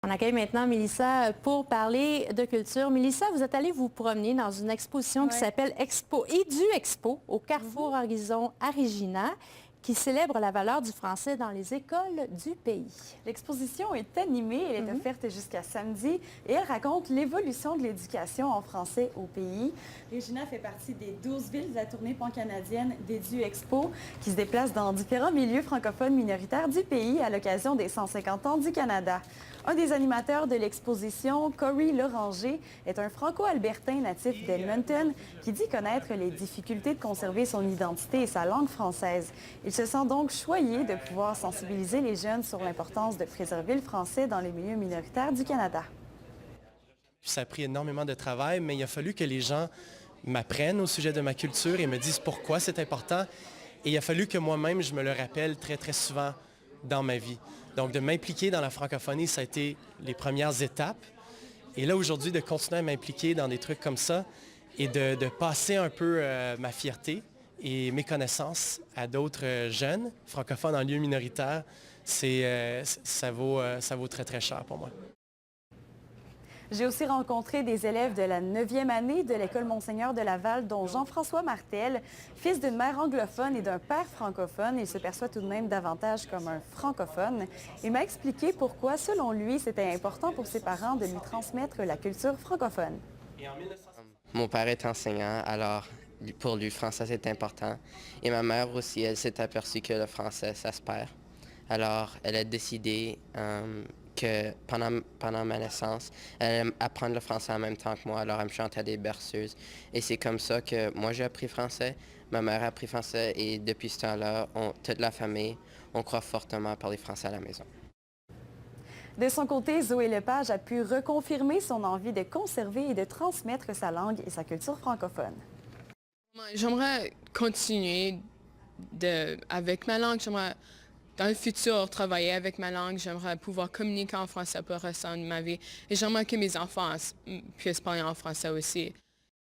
On accueille maintenant Mélissa pour parler de culture. Mélissa, vous êtes allée vous promener dans une exposition qui s'appelle Expo et du Expo au Carrefour Horizon à Regina, qui célèbre la valeur du français dans les écoles du pays. L'exposition est animée, elle est offerte jusqu'à samedi et elle raconte l'évolution de l'éducation en français au pays. Regina fait partie des 12 villes de la tournée pan-canadienne d'Edu Expo qui se déplacent dans différents milieux francophones minoritaires du pays à l'occasion des 150 ans du Canada. Un des animateurs de l'exposition, Corey Loranger, est un franco-albertain natif d'Edmonton qui dit connaître les difficultés de conserver son identité et sa langue française. Il se sent donc choyé de pouvoir sensibiliser les jeunes sur l'importance de préserver le français dans les milieux minoritaires du Canada. Ça a pris énormément de travail, mais il a fallu que les gens m'apprennent au sujet de ma culture et me disent pourquoi c'est important. Et il a fallu que moi-même, je me le rappelle très, très souvent dans ma vie. Donc, de m'impliquer dans la francophonie, ça a été les premières étapes. Et là, aujourd'hui, de continuer à m'impliquer dans des trucs comme ça et de passer un peu ma fierté et mes connaissances à d'autres jeunes francophones en lieu minoritaire, ça vaut très, très cher pour moi. J'ai aussi rencontré des élèves de la 9e année de l'École Monseigneur de Laval, dont Jean-François Martel, fils d'une mère anglophone et d'un père francophone. Il se perçoit tout de même davantage comme un francophone. Il m'a expliqué pourquoi, selon lui, c'était important pour ses parents de lui transmettre la culture francophone. Mon père est enseignant, alors pour lui, le français, c'est important. Et ma mère aussi, elle s'est aperçue que le français, ça se perd. Alors, elle a décidé que pendant ma naissance, elle aime apprendre le français en même temps que moi, alors elle me chantait des berceuses. Et c'est comme ça que moi j'ai appris français, ma mère a appris français et depuis ce temps-là, toute la famille, on croit fortement à parler français à la maison. De son côté, Zoé Lepage a pu reconfirmer son envie de conserver et de transmettre sa langue et sa culture francophone. J'aimerais continuer avec ma langue, j'aimerais dans le futur, travailler avec ma langue, j'aimerais pouvoir communiquer en français pour le restant de ma vie. Et j'aimerais que mes enfants puissent parler en français aussi.